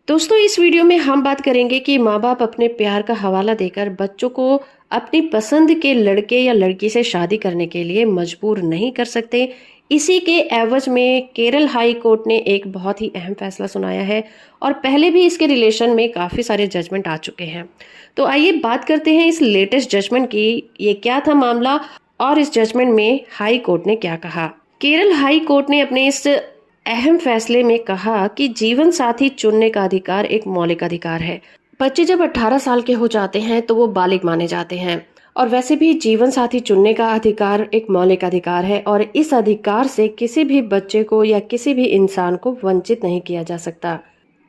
दोस्तों, इस वीडियो में हम बात करेंगे कि माँ बाप अपने प्यार का हवाला देकर बच्चों को अपनी पसंद के लड़के या लड़की से शादी करने के लिए मजबूर नहीं कर सकते। इसी के एवज में केरल हाई कोर्ट ने एक बहुत ही अहम फैसला सुनाया है और पहले भी इसके रिलेशन में काफ़ी सारे जजमेंट आ चुके हैं। तो आइए बात करते हैं इस लेटेस्ट जजमेंट की। ये क्या था मामला और इस जजमेंट में हाई कोर्ट ने क्या कहा। केरल हाई कोर्ट ने अपने इस अहम फैसले में कहा कि जीवन साथी चुनने का अधिकार एक मौलिक अधिकार है। बच्चे जब 18 साल के हो जाते हैं तो वो बालिग माने जाते हैं और वैसे भी जीवन साथी चुनने का अधिकार एक मौलिक अधिकार है और इस अधिकार से किसी भी बच्चे को या किसी भी इंसान को वंचित नहीं किया जा सकता।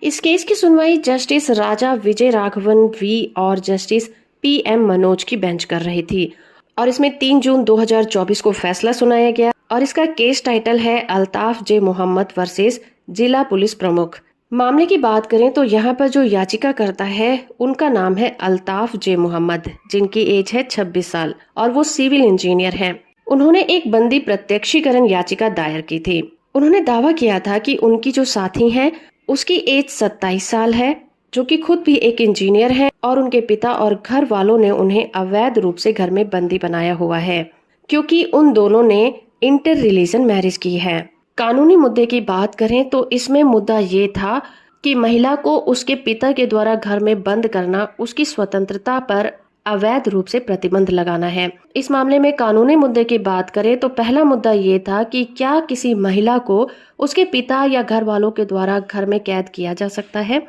इस केस की सुनवाई जस्टिस राजा विजय राघवन वी और जस्टिस PM मनोज की बेंच कर रही थी और इसमें 3 जून 2024 को फैसला सुनाया गया और इसका केस टाइटल है अल्ताफ जे मोहम्मद वर्सेस जिला पुलिस प्रमुख। मामले की बात करें तो यहाँ पर जो याचिका करता है उनका नाम है अल्ताफ जे मोहम्मद, जिनकी एज है 26 साल और वो सिविल इंजीनियर हैं। उन्होंने एक बंदी प्रत्यक्षीकरण याचिका दायर की थी। उन्होंने दावा किया था कि उनकी जो साथी हैं उसकी एज 27 साल है, जो कि खुद भी एक इंजीनियर है और उनके पिता और घर वालों ने उन्हें अवैध रूप से घर में बंदी बनाया हुआ है क्योंकि उन दोनों ने इंटर रिलीजन मैरिज की है। कानूनी मुद्दे की बात करें तो इसमें मुद्दा ये था कि महिला को उसके पिता के द्वारा घर में बंद करना उसकी स्वतंत्रता पर अवैध रूप से प्रतिबंध लगाना है। इस मामले में कानूनी मुद्दे की बात करें तो पहला मुद्दा ये था कि क्या किसी महिला को उसके पिता या घर वालों के द्वारा घर में कैद किया जा सकता है।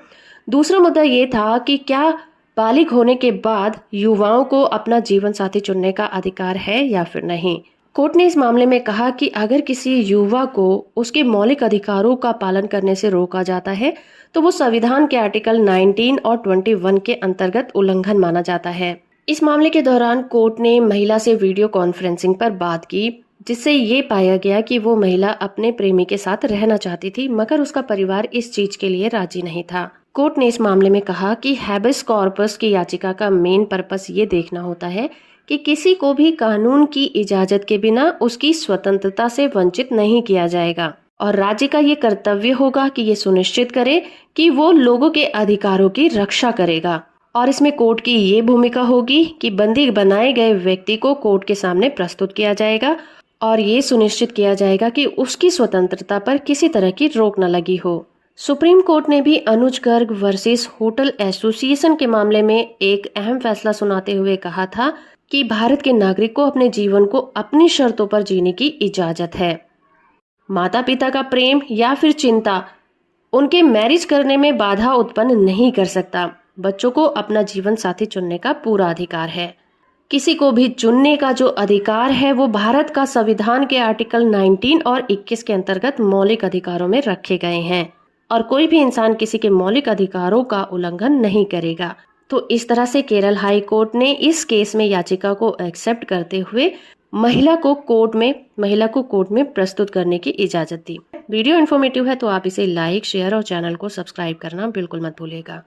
दूसरा मुद्दा ये था कि क्या बालिग होने के बाद युवाओं को अपना जीवन साथी चुनने का अधिकार है या फिर नहीं। कोर्ट ने इस मामले में कहा कि अगर किसी युवा को उसके मौलिक अधिकारों का पालन करने से रोका जाता है तो वो संविधान के आर्टिकल 19 और 21 के अंतर्गत उल्लंघन माना जाता है। इस मामले के दौरान कोर्ट ने महिला से वीडियो कॉन्फ्रेंसिंग पर बात की, जिससे ये पाया गया कि वो महिला अपने प्रेमी के साथ रहना चाहती थी, मगर उसका परिवार इस चीज के लिए राजी नहीं था। कोर्ट ने इस मामले में कहा कि हैबेस कॉर्पस की याचिका का मेन पर्पस ये देखना होता है कि किसी को भी कानून की इजाजत के बिना उसकी स्वतंत्रता से वंचित नहीं किया जाएगा और राज्य का ये कर्तव्य होगा कि ये सुनिश्चित करे कि वो लोगों के अधिकारों की रक्षा करेगा। और इसमें कोर्ट की ये भूमिका होगी कि बंदी बनाए गए व्यक्ति को कोर्ट के सामने प्रस्तुत किया जाएगा और ये सुनिश्चित किया जाएगा कि उसकी स्वतंत्रता पर किसी तरह की रोक न लगी हो। सुप्रीम कोर्ट ने भी अनुज गर्ग वर्सेस होटल एसोसिएशन के मामले में एक अहम फैसला सुनाते हुए कहा था कि भारत के नागरिक को अपने जीवन को अपनी शर्तों पर जीने की इजाजत है। माता पिता का प्रेम या फिर चिंता उनके मैरिज करने में बाधा उत्पन्न नहीं कर सकता। बच्चों को अपना जीवन साथी चुनने का पूरा अधिकार है। किसी को भी चुनने का जो अधिकार है वो भारत का संविधान के आर्टिकल 19 और 21 के अंतर्गत मौलिक अधिकारों में रखे गए हैं और कोई भी इंसान किसी के मौलिक अधिकारों का उल्लंघन नहीं करेगा। तो इस तरह से केरल हाई कोर्ट ने इस केस में याचिका को एक्सेप्ट करते हुए महिला को कोर्ट में प्रस्तुत करने की इजाजत दी। वीडियो इन्फॉर्मेटिव है तो आप इसे लाइक, शेयर और चैनल को सब्सक्राइब करना बिल्कुल मत भूलिएगा।